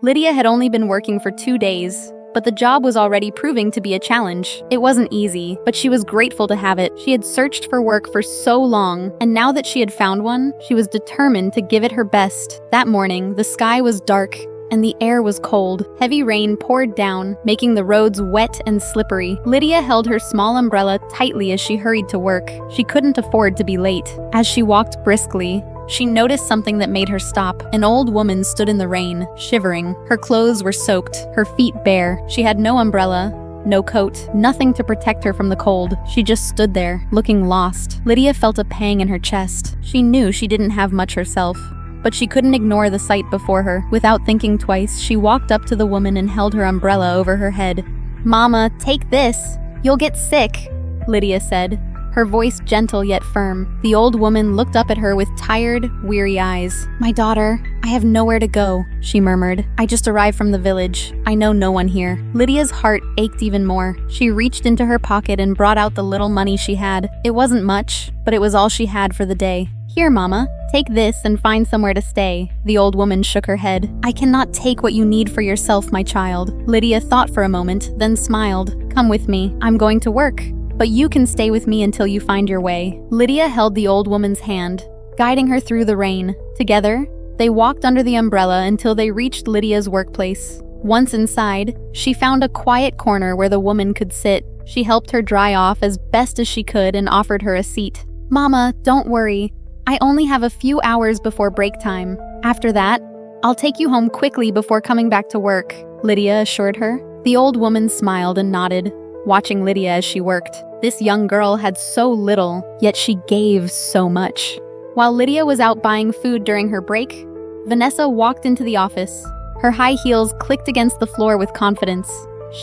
Lydia had only been working for 2 days, but the job was already proving to be a challenge. It wasn't easy, but she was grateful to have it. She had searched for work for so long, and now that she had found one, she was determined to give it her best. That morning, the sky was dark, and the air was cold. Heavy rain poured down, making the roads wet and slippery. Lydia held her small umbrella tightly as she hurried to work. She couldn't afford to be late. As she walked briskly, she noticed something that made her stop. An old woman stood in the rain, shivering. Her clothes were soaked, her feet bare. She had no umbrella, no coat, nothing to protect her from the cold. She just stood there, looking lost. Lydia felt a pang in her chest. She knew she didn't have much herself, but she couldn't ignore the sight before her. Without thinking twice, she walked up to the woman and held her umbrella over her head. "Mama, take this. You'll get sick," Lydia said, her voice gentle yet firm. The old woman looked up at her with tired, weary eyes. "My daughter, I have nowhere to go," she murmured. "I just arrived from the village. I know no one here." Lydia's heart ached even more. She reached into her pocket and brought out the little money she had. It wasn't much, but it was all she had for the day. "Here, Mama, take this and find somewhere to stay." The old woman shook her head. "I cannot take what you need for yourself, my child." Lydia thought for a moment, then smiled. "Come with me. I'm going to work, but you can stay with me until you find your way." Lydia held the old woman's hand, guiding her through the rain. Together, they walked under the umbrella until they reached Lydia's workplace. Once inside, she found a quiet corner where the woman could sit. She helped her dry off as best as she could and offered her a seat. "Mama, don't worry. I only have a few hours before break time. After that, I'll take you home quickly before coming back to work," Lydia assured her. The old woman smiled and nodded, watching Lydia as she worked. This young girl had so little, yet she gave so much. While Lydia was out buying food during her break, Vanessa walked into the office. Her high heels clicked against the floor with confidence.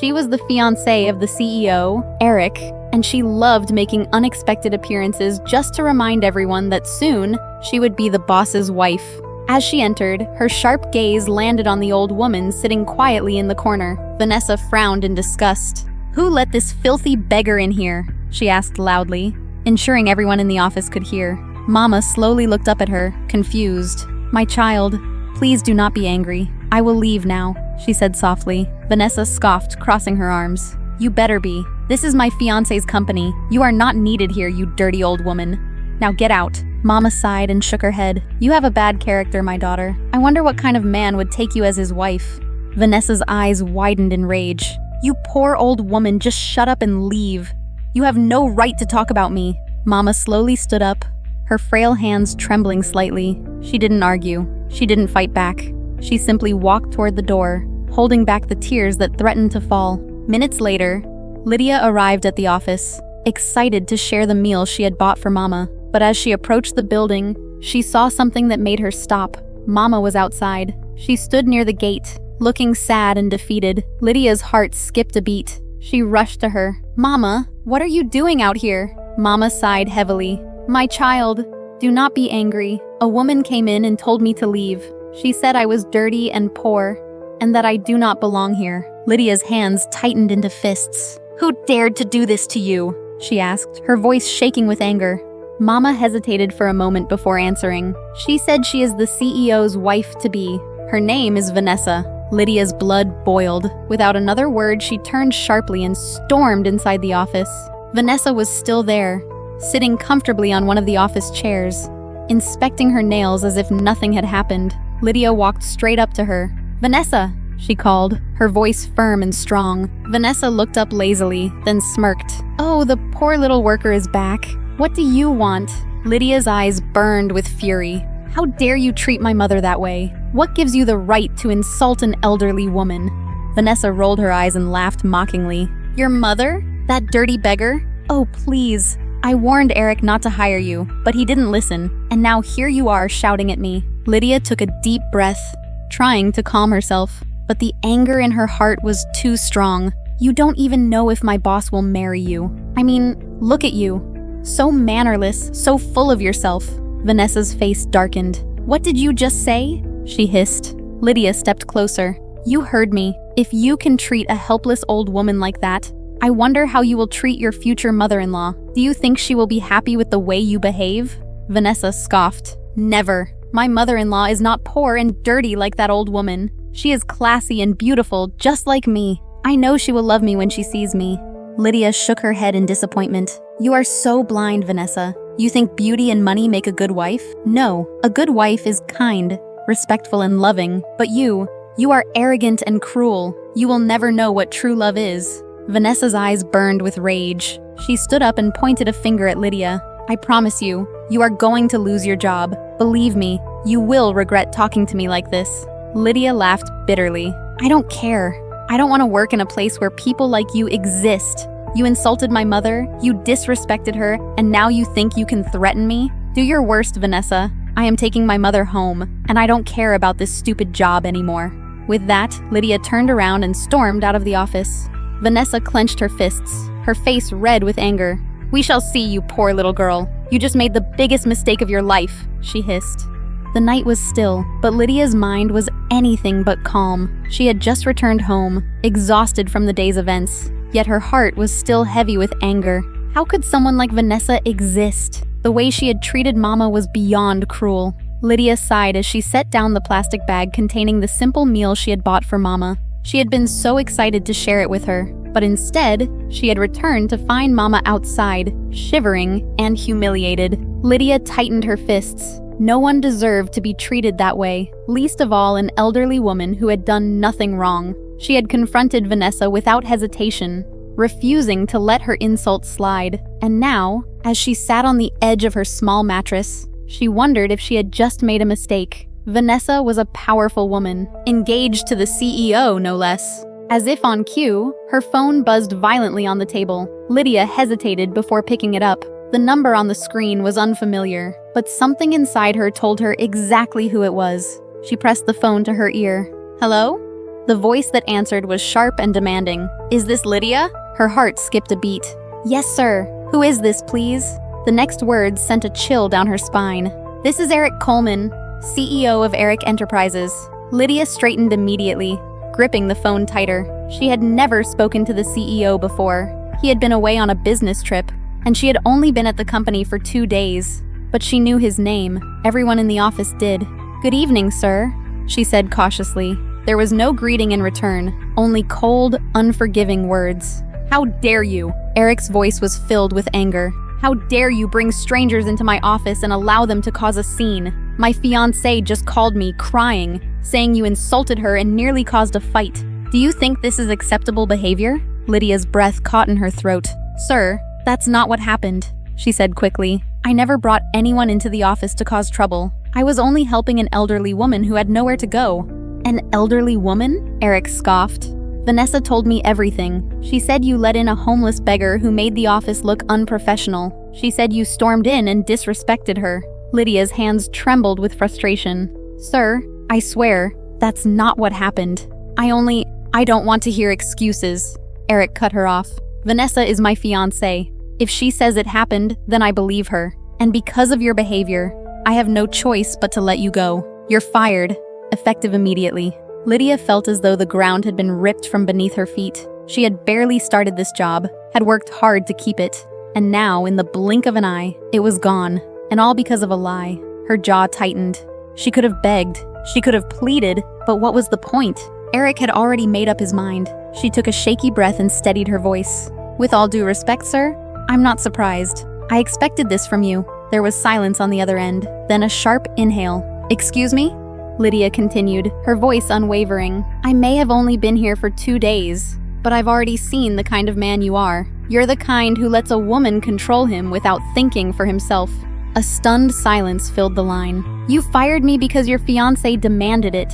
She was the fiancée of the CEO, Eric, and she loved making unexpected appearances just to remind everyone that soon she would be the boss's wife. As she entered, her sharp gaze landed on the old woman sitting quietly in the corner. Vanessa frowned in disgust. "Who let this filthy beggar in here?" she asked loudly, ensuring everyone in the office could hear. Mama slowly looked up at her, confused. "My child, please do not be angry. I will leave now," she said softly. Vanessa scoffed, crossing her arms. "You better be. This is my fiancé's company. You are not needed here, you dirty old woman. Now get out." Mama sighed and shook her head. "You have a bad character, my daughter. I wonder what kind of man would take you as his wife." Vanessa's eyes widened in rage. "You poor old woman, just shut up and leave. You have no right to talk about me." Mama slowly stood up, her frail hands trembling slightly. She didn't argue. She didn't fight back. She simply walked toward the door, holding back the tears that threatened to fall. Minutes later, Lydia arrived at the office, excited to share the meal she had bought for Mama. But as she approached the building, she saw something that made her stop. Mama was outside. She stood near the gate, looking sad and defeated. Lydia's heart skipped a beat. She rushed to her. "Mama, what are you doing out here?" Mama sighed heavily. "My child, do not be angry. A woman came in and told me to leave. She said I was dirty and poor, and that I do not belong here." Lydia's hands tightened into fists. "Who dared to do this to you?" she asked, her voice shaking with anger. Mama hesitated for a moment before answering. "She said she is the CEO's wife-to-be. Her name is Vanessa." Lydia's blood boiled. Without another word, she turned sharply and stormed inside the office. Vanessa was still there, sitting comfortably on one of the office chairs, inspecting her nails as if nothing had happened. Lydia walked straight up to her. "Vanessa," she called, her voice firm and strong. Vanessa looked up lazily, then smirked. "Oh, the poor little worker is back. What do you want?" Lydia's eyes burned with fury. "How dare you treat my mother that way? What gives you the right to insult an elderly woman?" Vanessa rolled her eyes and laughed mockingly. "Your mother? That dirty beggar? Oh, please. I warned Eric not to hire you, but he didn't listen, and now here you are shouting at me." Lydia took a deep breath, trying to calm herself, but the anger in her heart was too strong. "You don't even know if my boss will marry you. I mean, look at you. So mannerless, so full of yourself." Vanessa's face darkened. "What did you just say?" she hissed. Lydia stepped closer. "You heard me. If you can treat a helpless old woman like that, I wonder how you will treat your future mother-in-law. Do you think she will be happy with the way you behave?" Vanessa scoffed. "Never. My mother-in-law is not poor and dirty like that old woman. She is classy and beautiful, just like me. I know she will love me when she sees me." Lydia shook her head in disappointment. "You are so blind, Vanessa. You think beauty and money make a good wife? No, a good wife is kind, respectful, and loving. But you are arrogant and cruel. You will never know what true love is." Vanessa's eyes burned with rage. She stood up and pointed a finger at Lydia. "I promise you, you are going to lose your job. Believe me, you will regret talking to me like this." Lydia laughed bitterly. "I don't care. I don't want to work in a place where people like you exist. You insulted my mother, you disrespected her, and now you think you can threaten me? Do your worst, Vanessa. I am taking my mother home, and I don't care about this stupid job anymore." With that, Lydia turned around and stormed out of the office. Vanessa clenched her fists, her face red with anger. "We shall see, you poor little girl. You just made the biggest mistake of your life," she hissed. The night was still, but Lydia's mind was anything but calm. She had just returned home, exhausted from the day's events, yet her heart was still heavy with anger. How could someone like Vanessa exist? The way she had treated Mama was beyond cruel. Lydia sighed as she set down the plastic bag containing the simple meal she had bought for Mama. She had been so excited to share it with her, but instead, she had returned to find Mama outside, shivering and humiliated. Lydia tightened her fists. No one deserved to be treated that way, least of all an elderly woman who had done nothing wrong. She had confronted Vanessa without hesitation, refusing to let her insult slide. And now, as she sat on the edge of her small mattress, she wondered if she had just made a mistake. Vanessa was a powerful woman, engaged to the CEO, no less. As if on cue, her phone buzzed violently on the table. Lydia hesitated before picking it up. The number on the screen was unfamiliar, but something inside her told her exactly who it was. She pressed the phone to her ear. "Hello?" The voice that answered was sharp and demanding. "Is this Lydia?" Her heart skipped a beat. "Yes, sir. Who is this, please?" The next words sent a chill down her spine. "This is Eric Coleman, CEO of Eric Enterprises." Lydia straightened immediately, gripping the phone tighter. She had never spoken to the CEO before. He had been away on a business trip, and she had only been at the company for 2 days. But she knew his name. Everyone in the office did. "Good evening, sir," she said cautiously. There was no greeting in return, only cold, unforgiving words. "How dare you?" Eric's voice was filled with anger. "How dare you bring strangers into my office and allow them to cause a scene? My fiancée just called me, crying, saying you insulted her and nearly caused a fight. Do you think this is acceptable behavior?" Lydia's breath caught in her throat. "Sir, that's not what happened," she said quickly. "I never brought anyone into the office to cause trouble. I was only helping an elderly woman who had nowhere to go." "An elderly woman?" Eric scoffed. "Vanessa told me everything. She said you let in a homeless beggar who made the office look unprofessional. She said you stormed in and disrespected her." Lydia's hands trembled with frustration. "Sir, I swear, that's not what happened. I don't want to hear excuses." Eric cut her off. "Vanessa is my fiancée. If she says it happened, then I believe her. And because of your behavior, I have no choice but to let you go. You're fired, effective immediately." Lydia felt as though the ground had been ripped from beneath her feet. She had barely started this job, had worked hard to keep it, and now, in the blink of an eye, it was gone. And all because of a lie. Her jaw tightened. She could have begged. She could have pleaded, but what was the point? Eric had already made up his mind. She took a shaky breath and steadied her voice. "With all due respect, sir, I'm not surprised. I expected this from you." There was silence on the other end, then a sharp inhale. "Excuse me?" Lydia continued, her voice unwavering. "I may have only been here for 2 days, but I've already seen the kind of man you are. You're the kind who lets a woman control him without thinking for himself." A stunned silence filled the line. "You fired me because your fiancé demanded it,"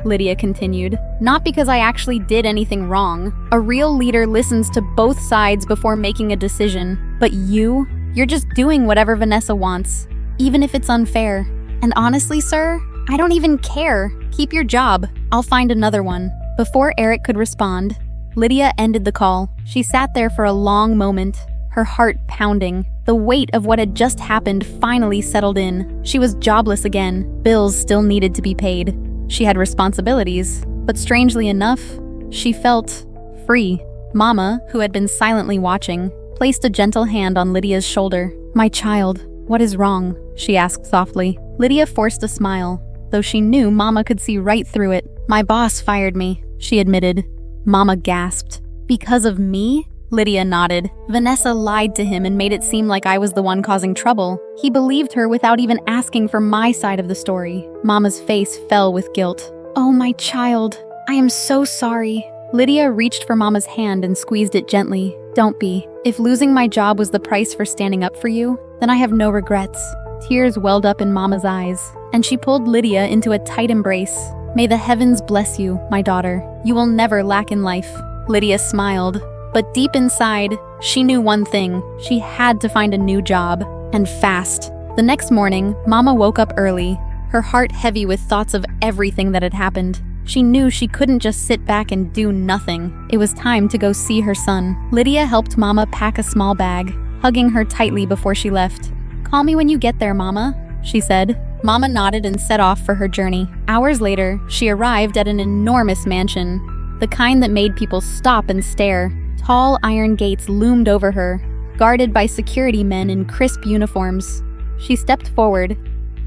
Lydia continued. "Not because I actually did anything wrong. A real leader listens to both sides before making a decision. But you're just doing whatever Vanessa wants, even if it's unfair. And honestly, sir, I don't even care. Keep your job. I'll find another one." Before Eric could respond, Lydia ended the call. She sat there for a long moment, her heart pounding. The weight of what had just happened finally settled in. She was jobless again. Bills still needed to be paid. She had responsibilities, but strangely enough, she felt free. Mama, who had been silently watching, placed a gentle hand on Lydia's shoulder. "My child, what is wrong?" she asked softly. Lydia forced a smile, though she knew Mama could see right through it. My boss fired me, she admitted. Mama gasped. Because of me? Lydia nodded. Vanessa lied to him and made it seem like I was the one causing trouble. He believed her without even asking for my side of the story. Mama's face fell with guilt. Oh, my child. I am so sorry. Lydia reached for Mama's hand and squeezed it gently. Don't be. If losing my job was the price for standing up for you, then I have no regrets. Tears welled up in Mama's eyes, and she pulled Lydia into a tight embrace. May the heavens bless you, my daughter. You will never lack in life. Lydia smiled, but deep inside, she knew one thing. She had to find a new job, and fast. The next morning, Mama woke up early, her heart heavy with thoughts of everything that had happened. She knew she couldn't just sit back and do nothing. It was time to go see her son. Lydia helped Mama pack a small bag, hugging her tightly before she left. Call me when you get there, Mama, she said. Mama nodded and set off for her journey. Hours later, she arrived at an enormous mansion, the kind that made people stop and stare. Tall iron gates loomed over her, guarded by security men in crisp uniforms. She stepped forward,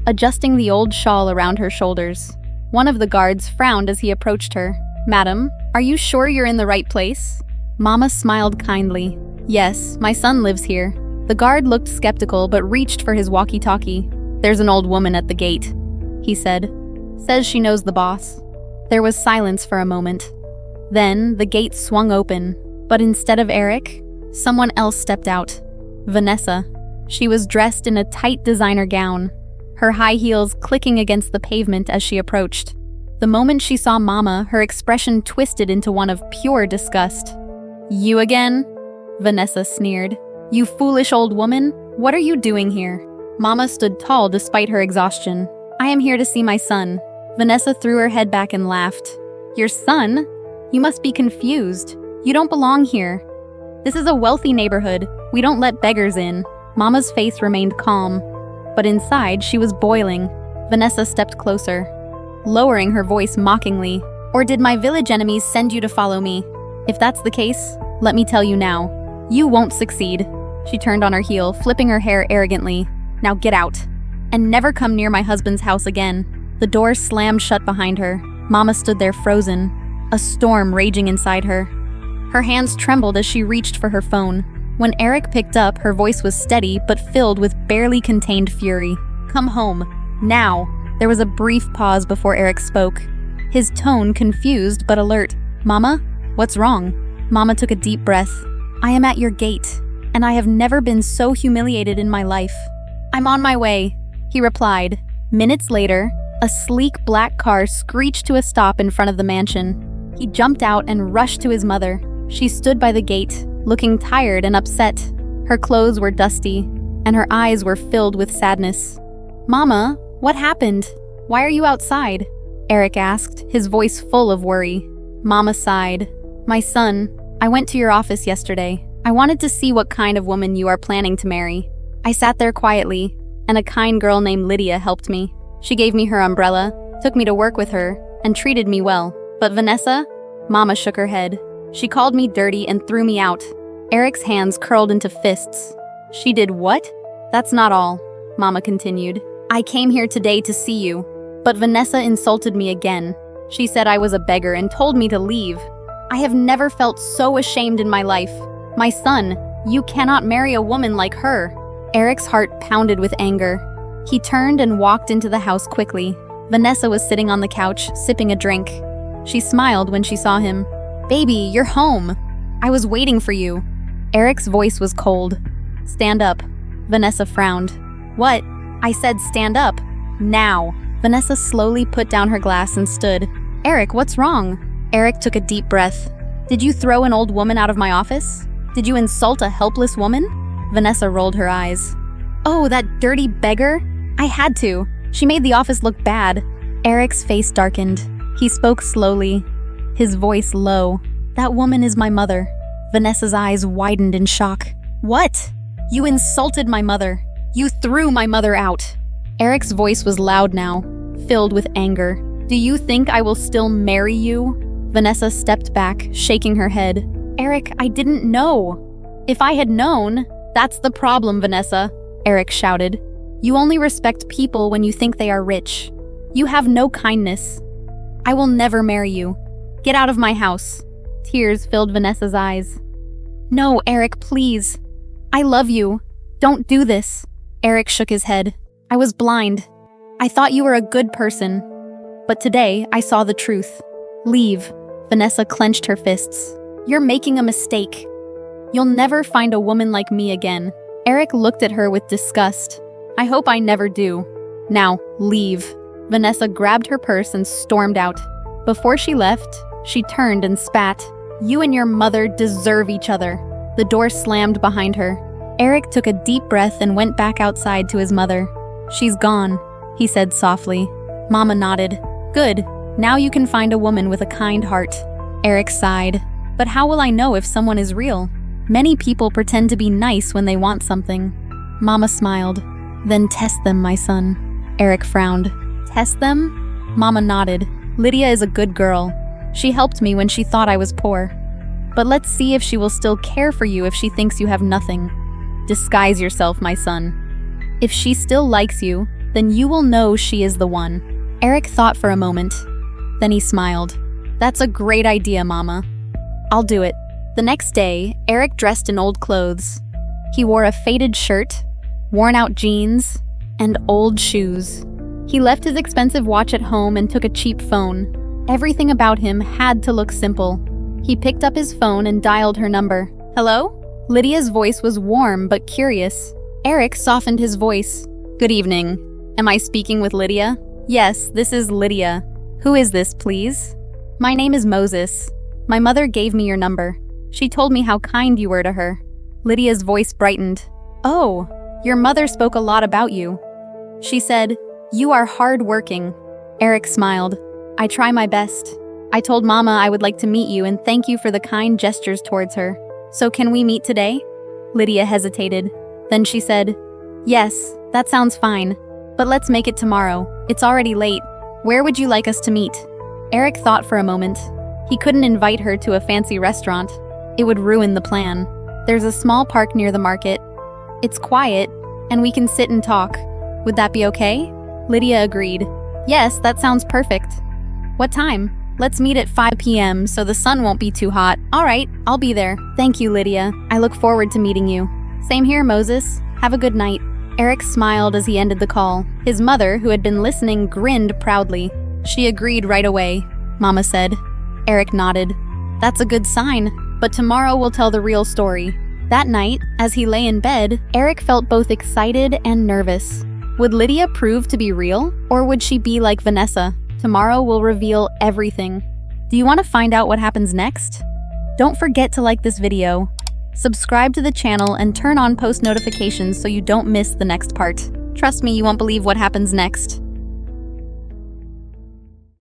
adjusting the old shawl around her shoulders. One of the guards frowned as he approached her. Madam, are you sure you're in the right place? Mama smiled kindly. Yes, my son lives here. The guard looked skeptical but reached for his walkie-talkie. There's an old woman at the gate, he said. Says she knows the boss. There was silence for a moment. Then the gate swung open, but instead of Eric, someone else stepped out. Vanessa. She was dressed in a tight designer gown, her high heels clicking against the pavement as she approached. The moment she saw Mama, her expression twisted into one of pure disgust. You again? Vanessa sneered. You foolish old woman, what are you doing here? Mama stood tall despite her exhaustion. I am here to see my son. Vanessa threw her head back and laughed. Your son? You must be confused. You don't belong here. This is a wealthy neighborhood. We don't let beggars in. Mama's face remained calm, but inside she was boiling. Vanessa stepped closer, lowering her voice mockingly. Or did my village enemies send you to follow me? If that's the case, let me tell you now. You won't succeed. She turned on her heel, flipping her hair arrogantly. Now get out, and never come near my husband's house again. The door slammed shut behind her. Mama stood there frozen, a storm raging inside her. Her hands trembled as she reached for her phone. When Eric picked up, her voice was steady but filled with barely contained fury. Come home, now. There was a brief pause before Eric spoke, his tone confused but alert. Mama, what's wrong? Mama took a deep breath. I am at your gate, and I have never been so humiliated in my life. I'm on my way, he replied. Minutes later, a sleek black car screeched to a stop in front of the mansion. He jumped out and rushed to his mother. She stood by the gate, looking tired and upset. Her clothes were dusty, and her eyes were filled with sadness. Mama, what happened? Why are you outside? Eric asked, his voice full of worry. Mama sighed. My son, I went to your office yesterday. I wanted to see what kind of woman you are planning to marry. I sat there quietly, and a kind girl named Lydia helped me. She gave me her umbrella, took me to work with her, and treated me well. But Vanessa? Mama shook her head. She called me dirty and threw me out. Eric's hands curled into fists. She did what? That's not all, Mama continued. I came here today to see you, but Vanessa insulted me again. She said I was a beggar and told me to leave. I have never felt so ashamed in my life. My son, you cannot marry a woman like her. Eric's heart pounded with anger. He turned and walked into the house quickly. Vanessa was sitting on the couch, sipping a drink. She smiled when she saw him. Baby, you're home. I was waiting for you. Eric's voice was cold. Stand up. Vanessa frowned. What? I said stand up. Now. Vanessa slowly put down her glass and stood. Eric, what's wrong? Eric took a deep breath. Did you throw an old woman out of my office? Did you insult a helpless woman? Vanessa rolled her eyes. Oh, that dirty beggar? I had to. She made the office look bad. Eric's face darkened. He spoke slowly, his voice low. That woman is my mother. Vanessa's eyes widened in shock. What? You insulted my mother. You threw my mother out. Eric's voice was loud now, filled with anger. Do you think I will still marry you? Vanessa stepped back, shaking her head. Eric, I didn't know. If I had known, that's the problem, Vanessa, Eric shouted. You only respect people when you think they are rich. You have no kindness. I will never marry you. Get out of my house. Tears filled Vanessa's eyes. No, Eric, please. I love you. Don't do this. Eric shook his head. I was blind. I thought you were a good person. But today, I saw the truth. Leave. Vanessa clenched her fists. You're making a mistake. You'll never find a woman like me again. Eric looked at her with disgust. I hope I never do. Now, leave. Vanessa grabbed her purse and stormed out. Before she left, she turned and spat. You and your mother deserve each other. The door slammed behind her. Eric took a deep breath and went back outside to his mother. She's gone, he said softly. Mama nodded. Good. Now you can find a woman with a kind heart. Eric sighed. But how will I know if someone is real? Many people pretend to be nice when they want something. Mama smiled. Then test them, my son. Eric frowned. Test them? Mama nodded. Lydia is a good girl. She helped me when she thought I was poor. But let's see if she will still care for you if she thinks you have nothing. Disguise yourself, my son. If she still likes you, then you will know she is the one. Eric thought for a moment. Then he smiled. That's a great idea, Mama. I'll do it. The next day, Eric dressed in old clothes. He wore a faded shirt, worn-out jeans, and old shoes. He left his expensive watch at home and took a cheap phone. Everything about him had to look simple. He picked up his phone and dialed her number. Hello? Lydia's voice was warm but curious. Eric softened his voice. Good evening. Am I speaking with Lydia? Yes, this is Lydia. Who is this, please? My name is Moses. My mother gave me your number. She told me how kind you were to her. Lydia's voice brightened. Oh, your mother spoke a lot about you. She said, you are hard-working. Eric smiled. I try my best. I told Mama I would like to meet you and thank you for the kind gestures towards her. So can we meet today? Lydia hesitated. Then she said, yes, that sounds fine. But let's make it tomorrow. It's already late. Where would you like us to meet? Eric thought for a moment. He couldn't invite her to a fancy restaurant. It would ruin the plan. There's a small park near the market. It's quiet, and we can sit and talk. Would that be okay? Lydia agreed. Yes, that sounds perfect. What time? Let's meet at 5 p.m. so the sun won't be too hot. All right, I'll be there. Thank you, Lydia. I look forward to meeting you. Same here, Moses. Have a good night. Eric smiled as he ended the call. His mother, who had been listening, grinned proudly. She agreed right away, Mama said. Eric nodded. That's a good sign. But tomorrow we'll tell the real story. That night, as he lay in bed, Eric felt both excited and nervous. Would Lydia prove to be real, or would she be like Vanessa? Tomorrow will reveal everything. Do you want to find out what happens next? Don't forget to like this video, subscribe to the channel, and turn on post notifications so you don't miss the next part. Trust me, you won't believe what happens next.